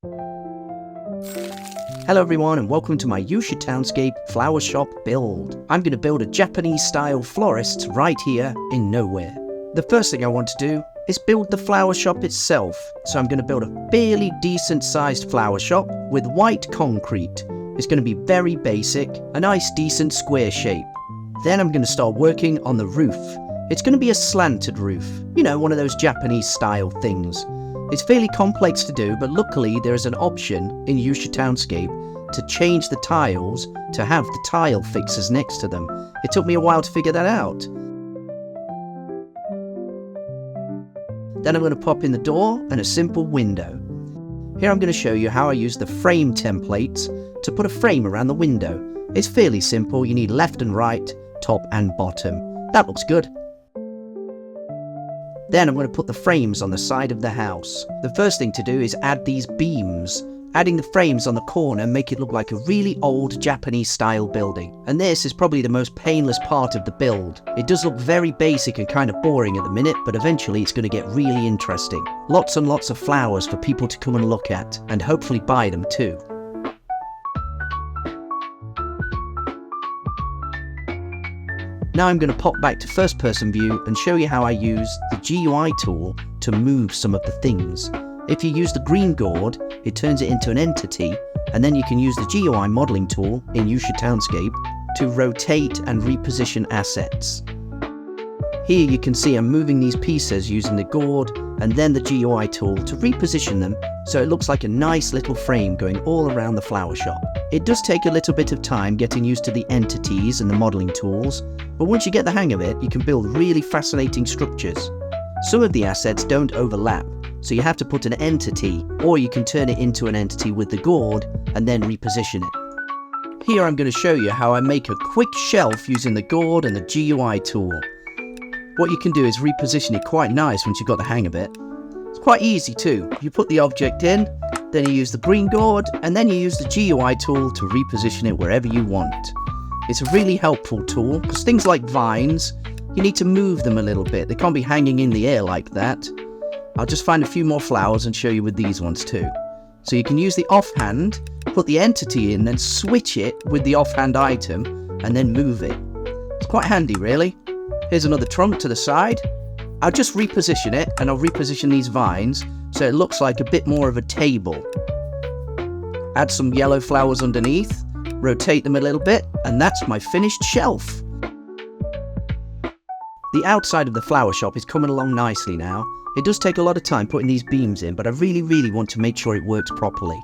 Hello everyone and welcome to my Yuushya Townscape flower shop build. I'm going to build a Japanese style florist right here in nowhere. The first thing I want to do is build the flower shop itself. So I'm going to build a fairly decent sized flower shop with white concrete. It's going to be very basic, a nice decent square shape. Then I'm going to start working on the roof. It's going to be a slanted roof, you know, one of those Japanese style things. It's fairly complex to do, but luckily there is an option in Yuushya Townscape to change the tiles to have the tile fixers next to them. It took me a while to figure that out. Then I'm going to pop in the door and a simple window. Here I'm going to show you how I use the frame templates to put a frame around the window. It's fairly simple. You need left and right, top and bottom. That looks good. Then I'm going to put the frames on the side of the house. The first thing to do is add these beams. Adding the frames on the corner make it look like a really old Japanese style building. And this is probably the most painless part of the build. It does look very basic and kind of boring at the minute, but eventually it's going to get really interesting. Lots and lots of flowers for people to come and look at, and hopefully buy them too. Now I'm going to pop back to first person view and show you how I use the GUI tool to move some of the things. If you use the green gourd, it turns it into an entity, and then you can use the GUI modeling tool in Yuushya Townscape to rotate and reposition assets. Here you can see I'm moving these pieces using the gourd and then the GUI tool to reposition them so it looks like a nice little frame going all around the flower shop. It does take a little bit of time getting used to the entities and the modeling tools, but once you get the hang of it, you can build really fascinating structures. Some of the assets don't overlap, so you have to put an entity, or you can turn it into an entity with the gourd and then reposition it. Here I'm going to show you how I make a quick shelf using the gourd and the GUI tool. What you can do is reposition it quite nice once you've got the hang of it. It's quite easy too. You put the object in, then you use the green gourd, and then you use the GUI tool to reposition it wherever you want. It's a really helpful tool, because things like vines, you need to move them a little bit. They can't be hanging in the air like that. I'll just find a few more flowers and show you with these ones too. So you can use the offhand, put the entity in, then switch it with the offhand item, and then move it. It's quite handy really. Here's another trunk to the side. I'll just reposition it, and I'll reposition these vines so it looks like a bit more of a table. Add some yellow flowers underneath, rotate them a little bit, and that's my finished shelf. The outside of the flower shop is coming along nicely now. It does take a lot of time putting these beams in, but I really want to make sure it works properly.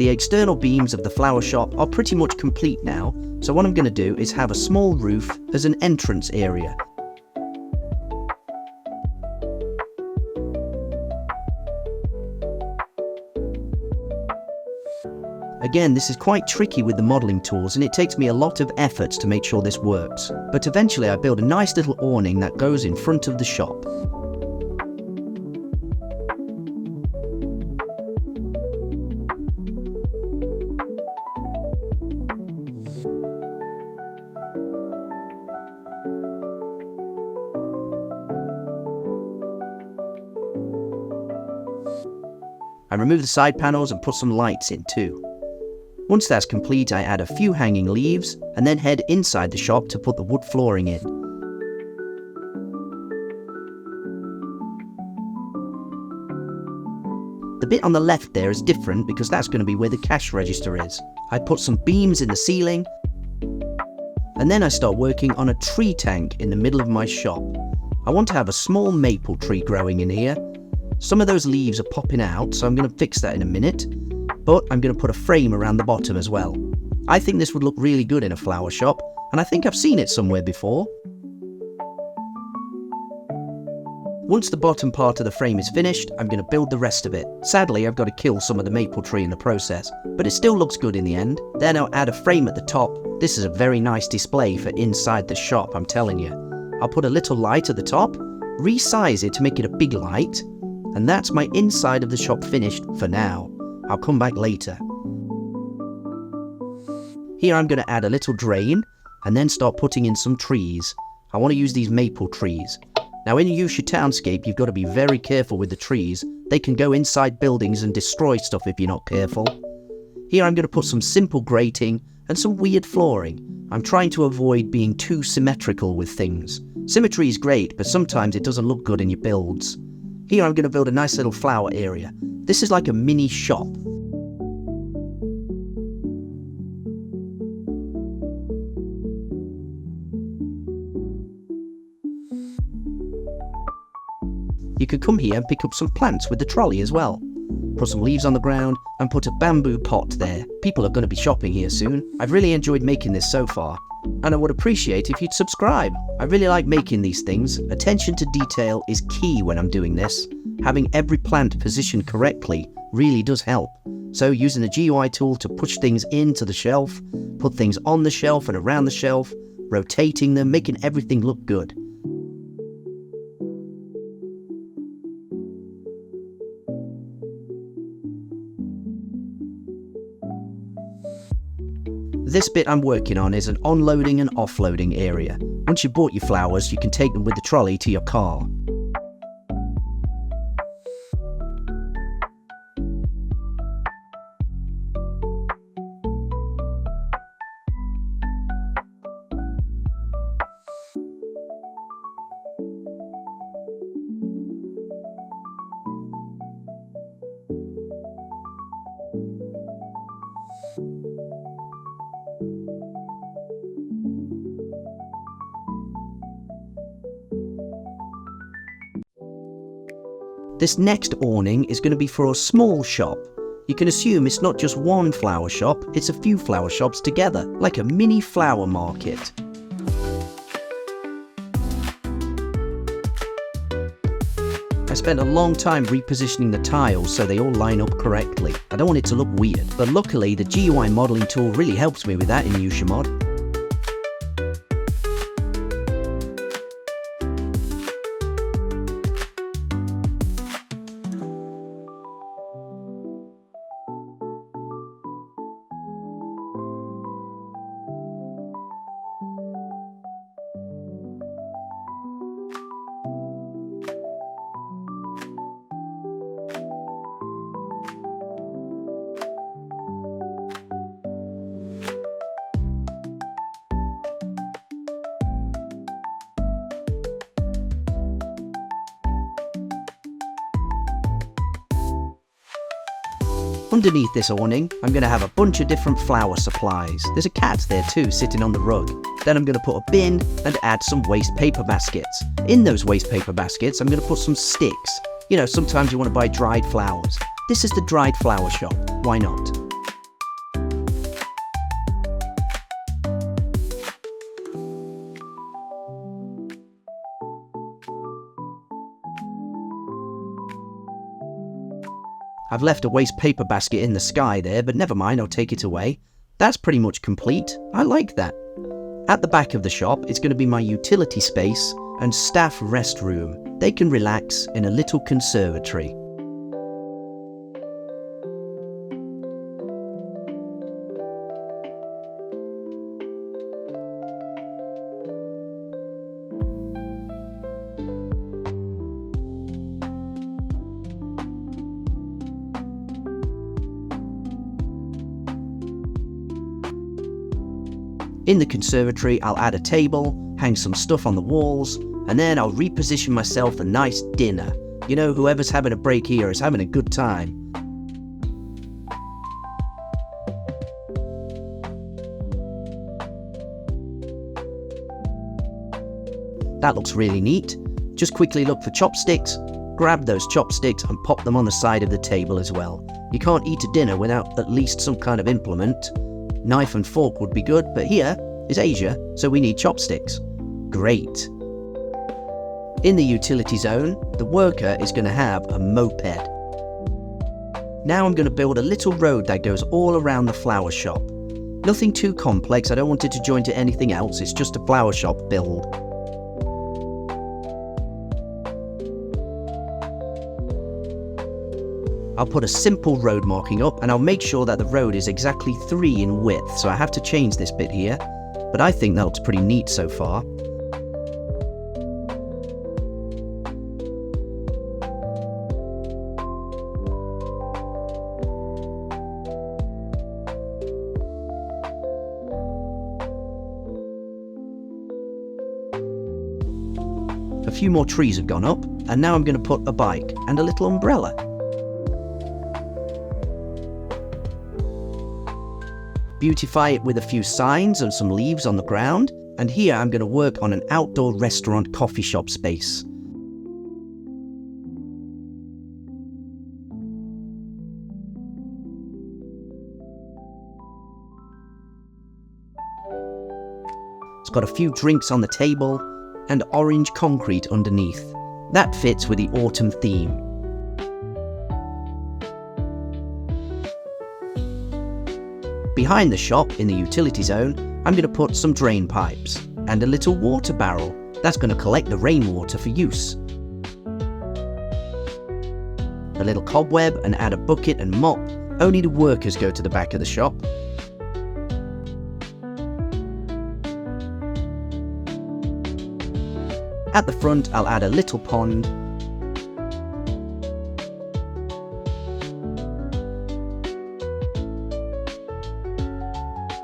The external beams of the flower shop are pretty much complete now, so what I'm going to do is have a small roof as an entrance area. Again, this is quite tricky with the modeling tools, and it takes me a lot of efforts to make sure this works. But eventually I build a nice little awning that goes in front of the shop. I remove the side panels and put some lights in too. Once that's complete, I add a few hanging leaves and then head inside the shop to put the wood flooring in. The bit on the left there is different because that's going to be where the cash register is. I put some beams in the ceiling, and then I start working on a tree tank in the middle of my shop. I want to have a small maple tree growing in here. Some of those leaves are popping out, so I'm going to fix that in a minute, but I'm going to put a frame around the bottom as well. I think this would look really good in a flower shop, and I think I've seen it somewhere before. Once the bottom part of the frame is finished, I'm going to build the rest of it. Sadly, I've got to kill some of the maple tree in the process, but it still looks good in the end. Then I'll add a frame at the top. This is a very nice display for inside the shop, I'm telling you. I'll put a little light at the top, resize it to make it a big light, and that's my inside of the shop finished for now. I'll come back later. Here I'm going to add a little drain, and then start putting in some trees. I want to use these maple trees. Now in Yuushya Townscape, you've got to be very careful with the trees. They can go inside buildings and destroy stuff if you're not careful. Here I'm going to put some simple grating and some weird flooring. I'm trying to avoid being too symmetrical with things. Symmetry is great, but sometimes it doesn't look good in your builds. Here I'm going to build a nice little flower area. This is like a mini shop. You could come here and pick up some plants with the trolley as well. Put some leaves on the ground and put a bamboo pot there. People are going to be shopping here soon. I've really enjoyed making this so far, and I would appreciate if you'd subscribe. I really like making these things. Attention to detail is key when I'm doing this. Having every plant positioned correctly really does help. So using the GUI tool to push things into the shelf, put things on the shelf and around the shelf, rotating them, making everything look good. This bit I'm working on is an onloading and offloading area. Once you've bought your flowers, you can take them with the trolley to your car. This next awning is going to be for a small shop. You can assume it's not just one flower shop, it's a few flower shops together, like a mini flower market. I spent a long time repositioning the tiles so they all line up correctly. I don't want it to look weird, but luckily the GUI modeling tool really helps me with that in Yuushya Mod. Underneath this awning, I'm going to have a bunch of different flower supplies. There's a cat there too, sitting on the rug. Then I'm going to put a bin and add some waste paper baskets. In those waste paper baskets, I'm going to put some sticks. You know, sometimes you want to buy dried flowers. This is the dried flower shop. Why not? I've left a waste paper basket in the sky there, but never mind, I'll take it away. That's pretty much complete. I like that. At the back of the shop, it's going to be my utility space and staff rest room. They can relax in a little conservatory. In the conservatory, I'll add a table, hang some stuff on the walls, and then I'll reposition myself a nice dinner. You know, whoever's having a break here is having a good time. That looks really neat. Just quickly look for chopsticks, grab those chopsticks and pop them on the side of the table as well. You can't eat a dinner without at least some kind of implement. Knife and fork would be good, but here is Asia, so we need chopsticks. Great. In the utility zone, the worker is going to have a moped. Now I'm going to build a little road that goes all around the flower shop. Nothing too complex, I don't want it to join to anything else, it's just a flower shop build. I'll put a simple road marking up and I'll make sure that the road is exactly 3 in width, so I have to change this bit here, but I think that looks pretty neat so far. A few more trees have gone up, and now I'm going to put a bike and a little umbrella. Beautify it with a few signs and some leaves on the ground, and here I'm going to work on an outdoor restaurant coffee shop space. It's got a few drinks on the table and orange concrete underneath. That fits with the autumn theme. Behind the shop in the utility zone, I'm going to put some drain pipes and a little water barrel that's going to collect the rainwater for use. A little cobweb and add a bucket and mop. Only the workers go to the back of the shop. At the front, I'll add a little pond.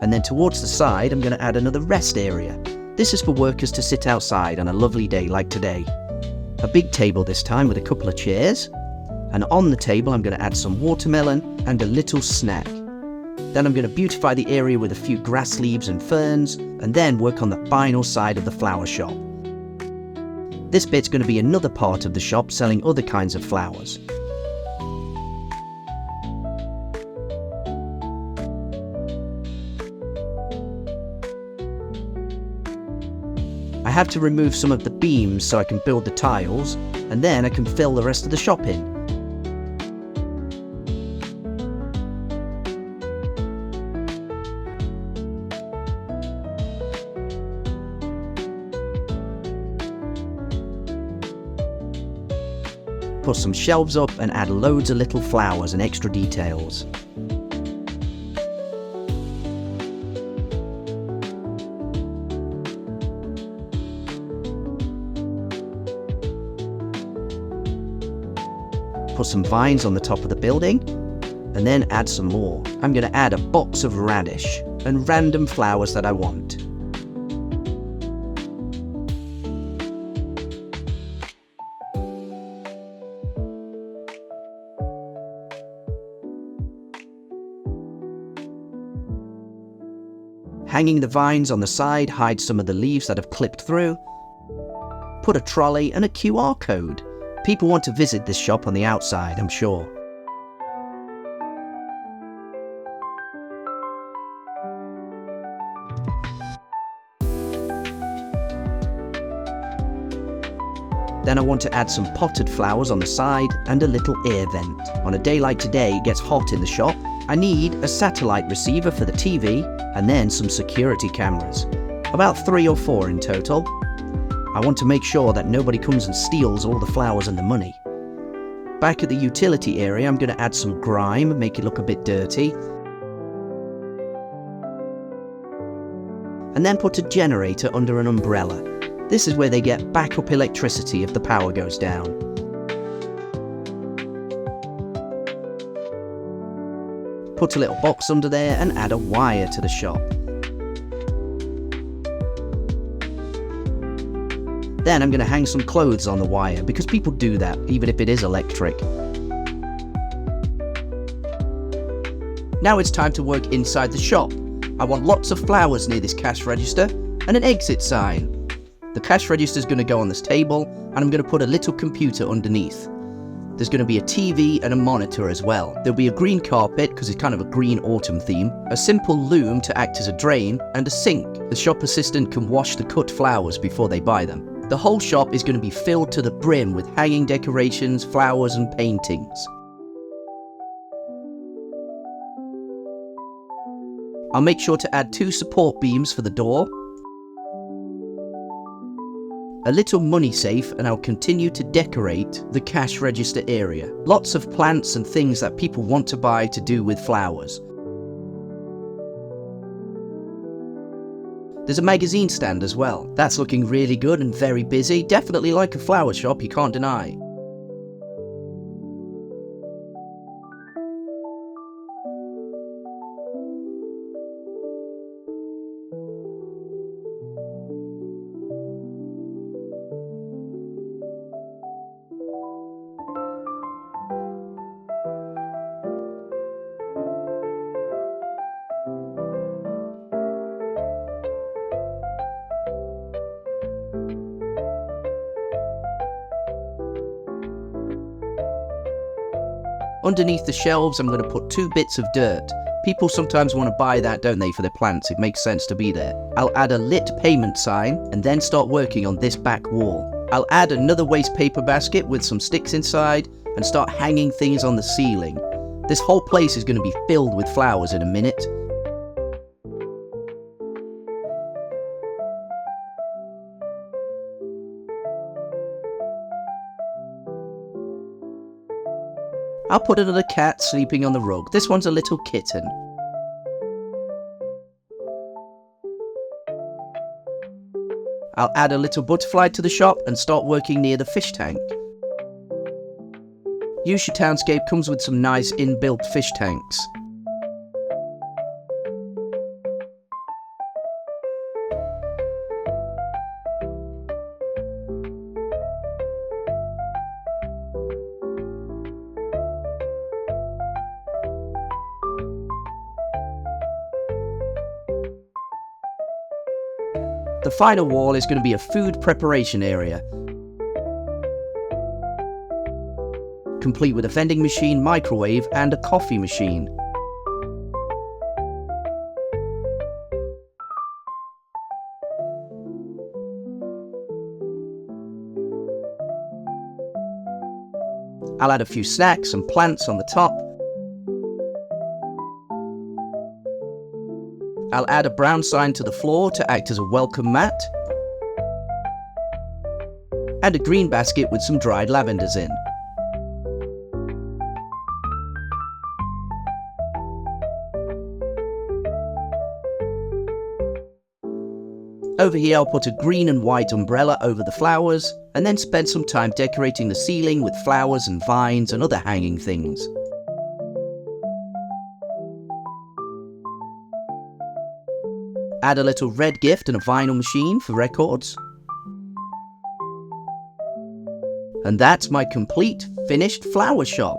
And then towards the side, I'm going to add another rest area. This is for workers to sit outside on a lovely day like today. A big table this time with a couple of chairs. And on the table, I'm going to add some watermelon and a little snack. Then I'm going to beautify the area with a few grass leaves and ferns, and then work on the final side of the flower shop. This bit's going to be another part of the shop selling other kinds of flowers. I have to remove some of the beams so I can build the tiles, and then I can fill the rest of the shop in. Put some shelves up and add loads of little flowers and extra details. Put some vines on the top of the building, and then add some more. I'm going to add a box of radish and random flowers that I want. Hanging the vines on the side hides some of the leaves that have clipped through. Put a trolley and a QR code. People want to visit this shop on the outside, I'm sure. Then I want to add some potted flowers on the side and a little air vent. On a day like today, it gets hot in the shop. I need a satellite receiver for the TV and then some security cameras. About 3 or 4 in total. I want to make sure that nobody comes and steals all the flowers and the money. Back at the utility area, I'm going to add some grime, make it look a bit dirty. And then put a generator under an umbrella. This is where they get backup electricity if the power goes down. Put a little box under there and add a wire to the shop. Then I'm going to hang some clothes on the wire because people do that even if it is electric. Now it's time to work inside the shop. I want lots of flowers near this cash register and an exit sign. The cash register is going to go on this table and I'm going to put a little computer underneath. There's going to be a TV and a monitor as well. There'll be a green carpet because it's kind of a green autumn theme, a simple loom to act as a drain, and a sink. The shop assistant can wash the cut flowers before they buy them. The whole shop is going to be filled to the brim with hanging decorations, flowers and paintings. I'll make sure to add 2 support beams for the door, a little money safe, and I'll continue to decorate the cash register area. Lots of plants and things that people want to buy to do with flowers. There's a magazine stand as well. That's looking really good and very busy. Definitely like a flower shop, you can't deny. Underneath the shelves, I'm going to put 2 bits of dirt. People sometimes want to buy that, don't they, for their plants? It makes sense to be there. I'll add a lit payment sign and then start working on this back wall. I'll add another waste paper basket with some sticks inside and start hanging things on the ceiling. This whole place is going to be filled with flowers in a minute. I'll put another cat sleeping on the rug. This one's a little kitten. I'll add a little butterfly to the shop and start working near the fish tank. Yuushya Townscape comes with some nice inbuilt fish tanks. The final wall is going to be a food preparation area, complete with a vending machine, microwave and a coffee machine. I'll add a few snacks and plants on the top. I'll add a brown sign to the floor to act as a welcome mat, and a green basket with some dried lavenders in. Over here I'll put a green and white umbrella over the flowers, and then spend some time decorating the ceiling with flowers and vines and other hanging things. Add a little red gift and a vinyl machine for records. And that's my complete finished flower shop.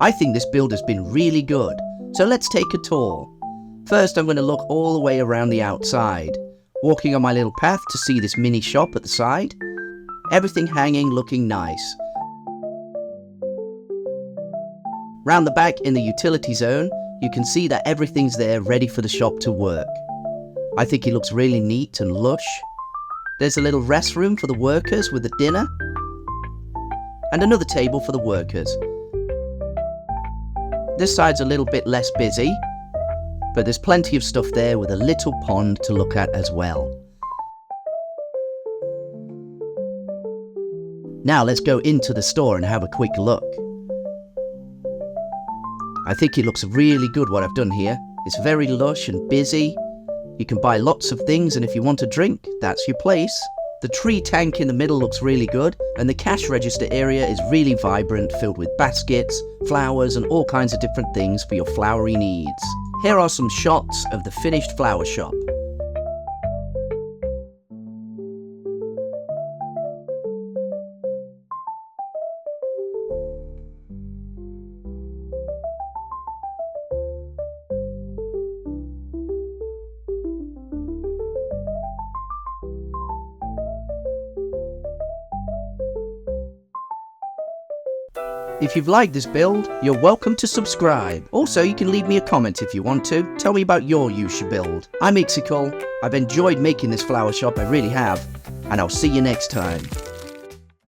I think this build has been really good, so let's take a tour. First I'm going to look all the way around the outside, walking on my little path to see this mini shop at the side. Everything hanging, looking nice. Round the back in the utility zone, you can see that everything's there ready for the shop to work. I think it looks really neat and lush. There's a little rest room for the workers with a dinner, and another table for the workers. This side's a little bit less busy, but there's plenty of stuff there with a little pond to look at as well. Now let's go into the store and have a quick look. I think it looks really good what I've done here. It's very lush and busy. You can buy lots of things, and if you want a drink, that's your place. The tree tank in the middle looks really good, and the cash register area is really vibrant, filled with baskets, flowers and all kinds of different things for your flowery needs. Here are some shots of the finished flower shop. If you've liked this build, you're welcome to subscribe. Also, you can leave me a comment if you want to. Tell me about your Yuushya build. I'm Ixical. I've enjoyed making this flower shop, I really have. and I'll see you next time.